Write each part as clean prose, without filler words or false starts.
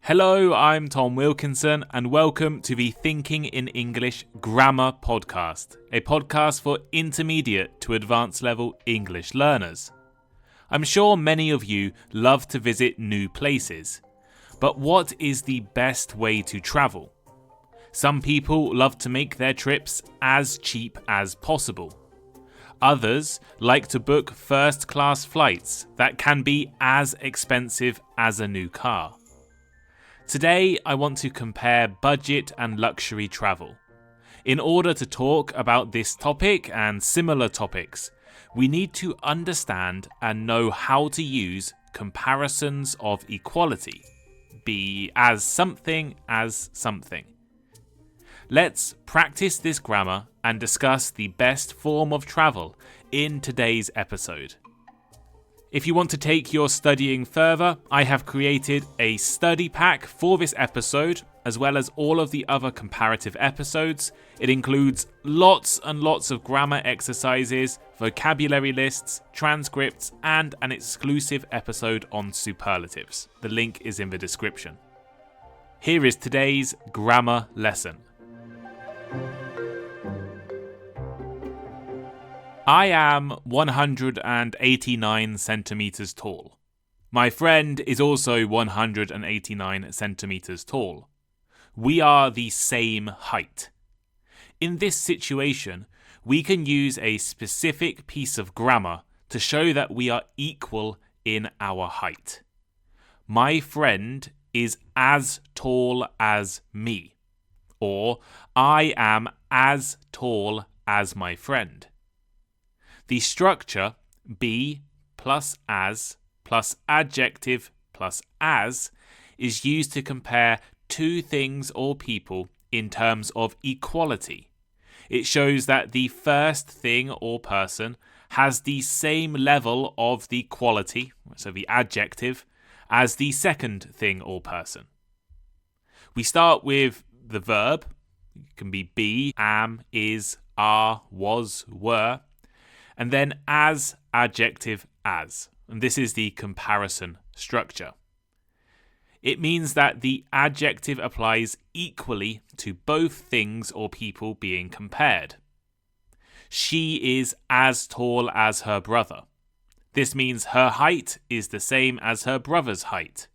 Hello, I'm Tom Wilkinson, and welcome to the Thinking in English Grammar Podcast, a podcast for intermediate to advanced level English learners. I'm sure many of you love to visit new places, but what is the best way to travel? Some people love to make their trips as cheap as possible. Others like to book first-class flights that can be as expensive as a new car. Today, I want to compare budget and luxury travel. In order to talk about this topic and similar topics, we need to understand and know how to use comparisons of equality, be as something as something. Let's practice this grammar and discuss the best form of travel in today's episode. If you want to take your studying further, I have created a study pack for this episode, as well as all of the other comparative episodes. It includes lots and lots of grammar exercises, vocabulary lists, transcripts, and an exclusive episode on superlatives. The link is in the description. Here is today's grammar lesson. I am 189 centimeters tall. My friend is also 189 centimeters tall. We are the same height. In this situation, we can use a specific piece of grammar to show that we are equal in our height. My friend is as tall as me, or I am as tall as my friend. The structure be plus adjective plus as is used to compare two things or people in terms of equality. It shows that the first thing or person has the same level of the quality, so the adjective, as the second thing or person. We start with the verb. It can be, am, is, are, was, were. And then as, adjective, as. And this is the comparison structure. It means that the adjective applies equally to both things or people being compared. She is as tall as her brother. This means her height is the same as her brother's height.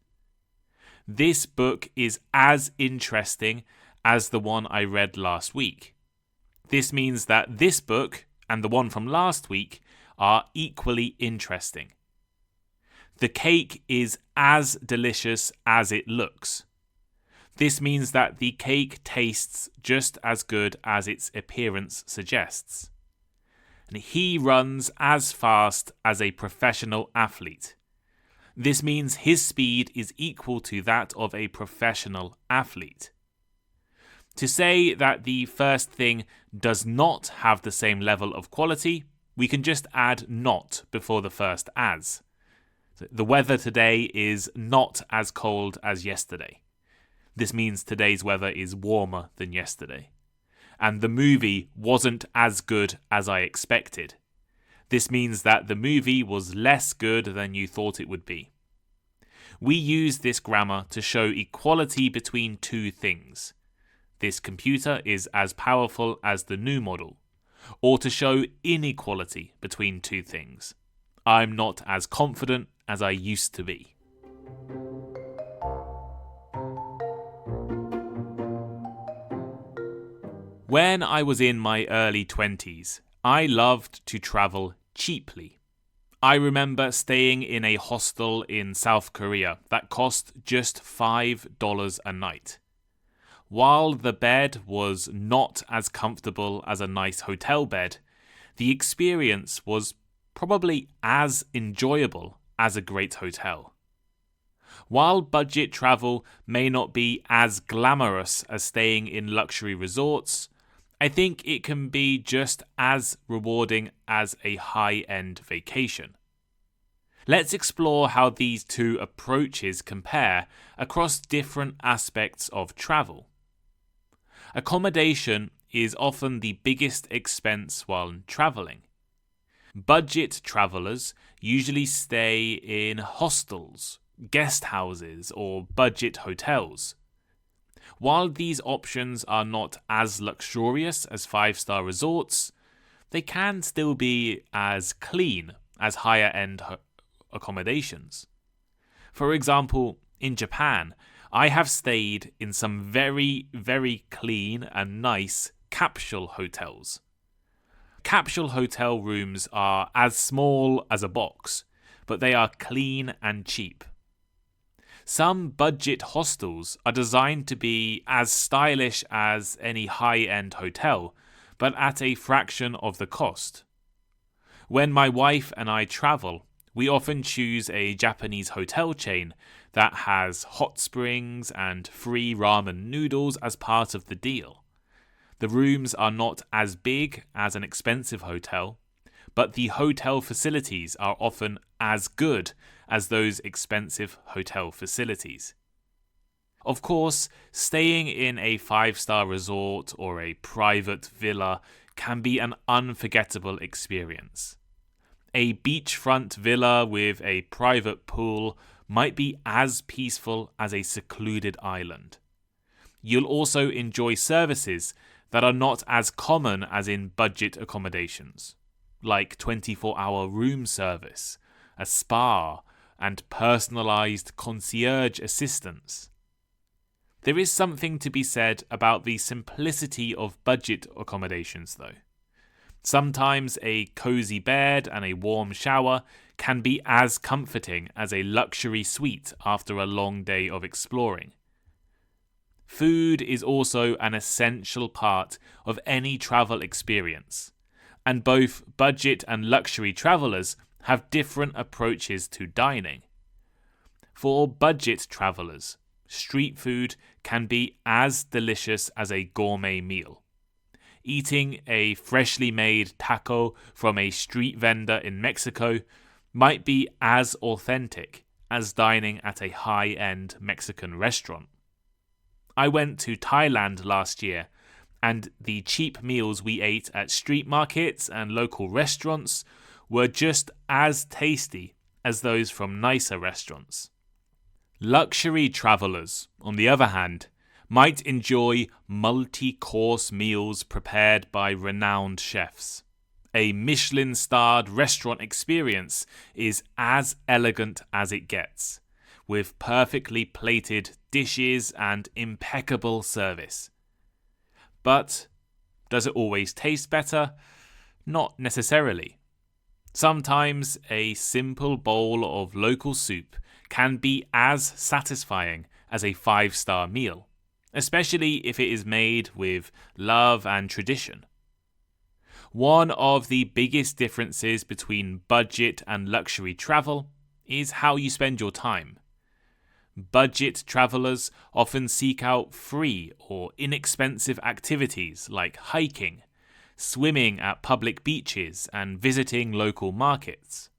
This book is as interesting as the one I read last week. This means that this book and the one from last week are equally interesting. The cake is as delicious as it looks. This means that the cake tastes just as good as its appearance suggests. And he runs as fast as a professional athlete. This means his speed is equal to that of a professional athlete. To say that the first thing does not have the same level of quality, we can just add not before the first as. The weather today is not as cold as yesterday. This means today's weather is warmer than yesterday. And the movie wasn't as good as I expected. This means that the movie was less good than you thought it would be. We use this grammar to show equality between two things. This computer is as powerful as the new model, or to show inequality between two things. I'm not as confident as I used to be. When I was in my early 20s, I loved to travel cheaply. I remember staying in a hostel in South Korea that cost just $5 a night. While the bed was not as comfortable as a nice hotel bed, the experience was probably as enjoyable as a great hotel. While budget travel may not be as glamorous as staying in luxury resorts, I think it can be just as rewarding as a high-end vacation. Let's explore how these two approaches compare across different aspects of travel. Accommodation is often the biggest expense while travelling. Budget travellers usually stay in hostels, guest houses, or budget hotels. While these options are not as luxurious as 5-star resorts, they can still be as clean as higher-end accommodations. For example, in Japan, I have stayed in some very, very clean and nice capsule hotels. Capsule hotel rooms are as small as a box, but they are clean and cheap. Some budget hostels are designed to be as stylish as any high-end hotel, but at a fraction of the cost. When my wife and I travel, we often choose a Japanese hotel chain that has hot springs and free ramen noodles as part of the deal. The rooms are not as big as an expensive hotel, but the hotel facilities are often as good as those expensive hotel facilities. Of course, staying in a 5-star resort or a private villa can be an unforgettable experience. A beachfront villa with a private pool might be as peaceful as a secluded island. You'll also enjoy services that are not as common as in budget accommodations, like 24-hour room service, a spa, and personalized concierge assistance. There is something to be said about the simplicity of budget accommodations, though. Sometimes a cozy bed and a warm shower can be as comforting as a luxury suite after a long day of exploring. Food is also an essential part of any travel experience, and both budget and luxury travelers have different approaches to dining. For budget travelers, street food can be as delicious as a gourmet meal. Eating a freshly made taco from a street vendor in Mexico might be as authentic as dining at a high-end Mexican restaurant. I went to Thailand last year, and the cheap meals we ate at street markets and local restaurants were just as tasty as those from nicer restaurants. Luxury travelers, on the other hand, might enjoy multi-course meals prepared by renowned chefs. A Michelin-starred restaurant experience is as elegant as it gets, with perfectly plated dishes and impeccable service. But does it always taste better? Not necessarily. Sometimes a simple bowl of local soup can be as satisfying as a 5-star meal, especially if it is made with love and tradition. One of the biggest differences between budget and luxury travel is how you spend your time. Budget travelers often seek out free or inexpensive activities like hiking, swimming at public beaches, and visiting local markets.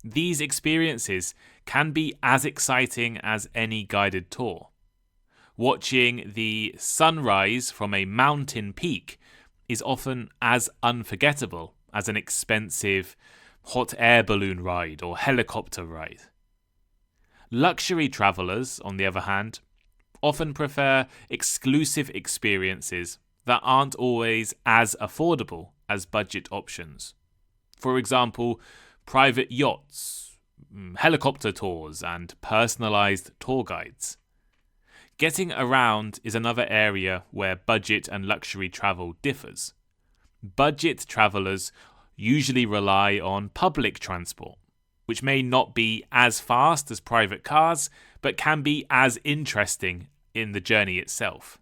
These experiences can be as exciting as any guided tour. Watching the sunrise from a mountain peak is often as unforgettable as an expensive hot air balloon ride or helicopter ride. Luxury travelers, on the other hand, often prefer exclusive experiences that aren't always as affordable as budget options. For example, private yachts, helicopter tours, and personalized tour guides. Getting around is another area where budget and luxury travel differs. Budget travelers usually rely on public transport, which may not be as fast as private cars, but can be as interesting in the journey itself.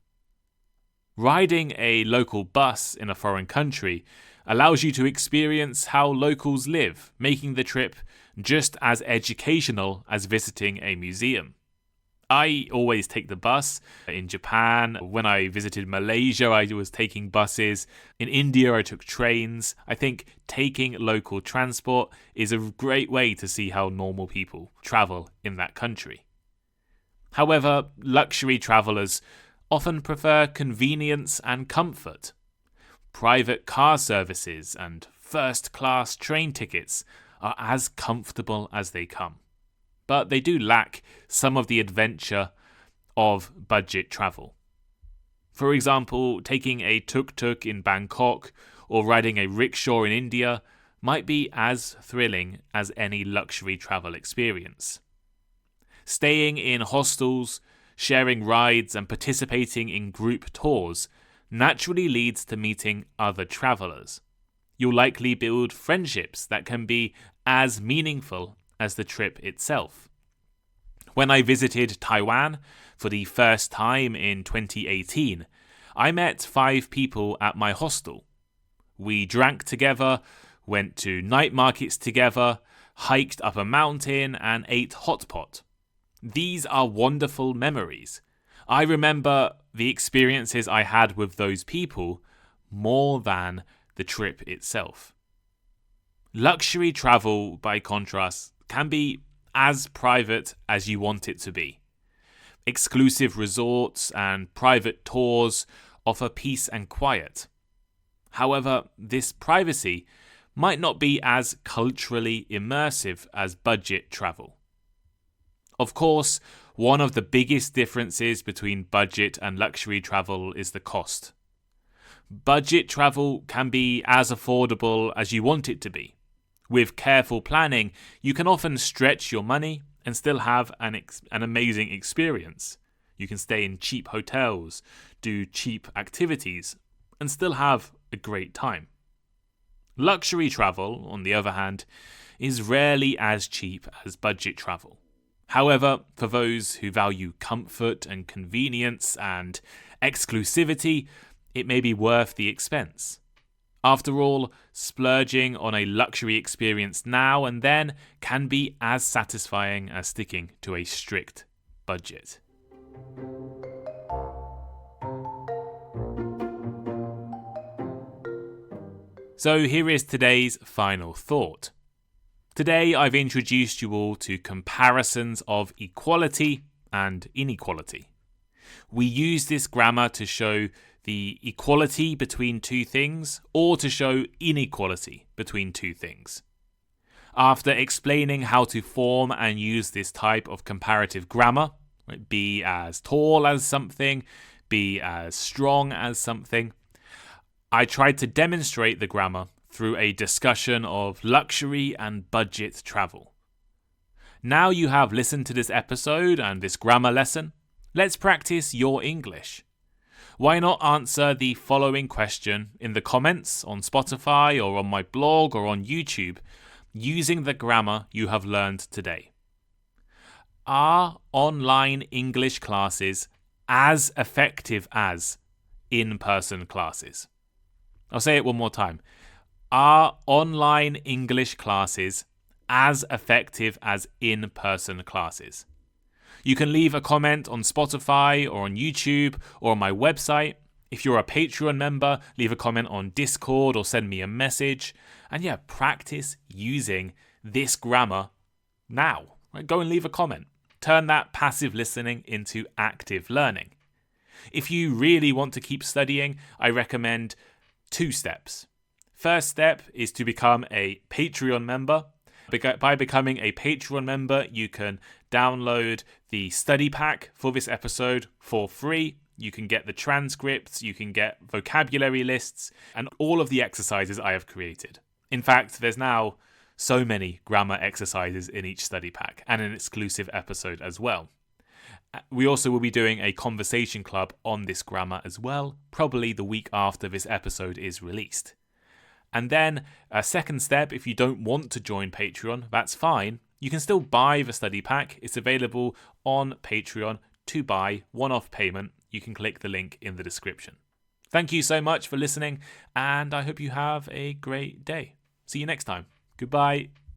Riding a local bus in a foreign country allows you to experience how locals live, making the trip just as educational as visiting a museum. I always take the bus. In Japan, when I visited Malaysia, I was taking buses. In India, I took trains. I think taking local transport is a great way to see how normal people travel in that country. However, luxury travelers often prefer convenience and comfort. Private car services and first-class train tickets are as comfortable as they come. but they do lack some of the adventure of budget travel. For example, taking a tuk-tuk in Bangkok or riding a rickshaw in India might be as thrilling as any luxury travel experience. Staying in hostels, sharing rides, and participating in group tours naturally leads to meeting other travelers. You'll likely build friendships that can be as meaningful as the trip itself. When I visited Taiwan for the first time in 2018, I met 5 people at my hostel. We drank together, went to night markets together, hiked up a mountain, and ate hot pot. These are wonderful memories. I remember the experiences I had with those people more than the trip itself. Luxury travel, by contrast, can be as private as you want it to be. Exclusive resorts and private tours offer peace and quiet. However, this privacy might not be as culturally immersive as budget travel. Of course, one of the biggest differences between budget and luxury travel is the cost. Budget travel can be as affordable as you want it to be. With careful planning, you can often stretch your money and still have an amazing experience. You can stay in cheap hotels, do cheap activities, and still have a great time. Luxury travel, on the other hand, is rarely as cheap as budget travel. However, for those who value comfort and convenience and exclusivity, it may be worth the expense. After all, splurging on a luxury experience now and then can be as satisfying as sticking to a strict budget. So here is today's final thought. Today I've introduced you all to comparisons of equality and inequality. We use this grammar to show the equality between two things or to show inequality between two things. After explaining how to form and use this type of comparative grammar, be as tall as something, be as strong as something, I tried to demonstrate the grammar through a discussion of luxury and budget travel. Now you have listened to this episode and this grammar lesson, let's practice your English. Why not answer the following question in the comments on Spotify or on my blog or on YouTube using the grammar you have learned today? Are online English classes as effective as in-person classes? I'll say it one more time. Are online English classes as effective as in-person classes? You can leave a comment on Spotify or on YouTube or on my website. If you're a Patreon member, leave a comment on Discord or send me a message. And yeah, practice using this grammar now. Go and leave a comment. Turn that passive listening into active learning. If you really want to keep studying, I recommend 2 steps. First step is to become a Patreon member. By becoming a Patreon member, you can download the study pack for this episode for free. You can get the transcripts, you can get vocabulary lists, and all of the exercises I have created. In fact, there's now so many grammar exercises in each study pack and an exclusive episode as well. We also will be doing a conversation club on this grammar as well, probably the week after this episode is released. And then a second step, if you don't want to join Patreon, that's fine. You can still buy the study pack. It's available on Patreon to buy, one-off payment. You can click the link in the description. Thank you so much for listening, and I hope you have a great day. See you next time. Goodbye.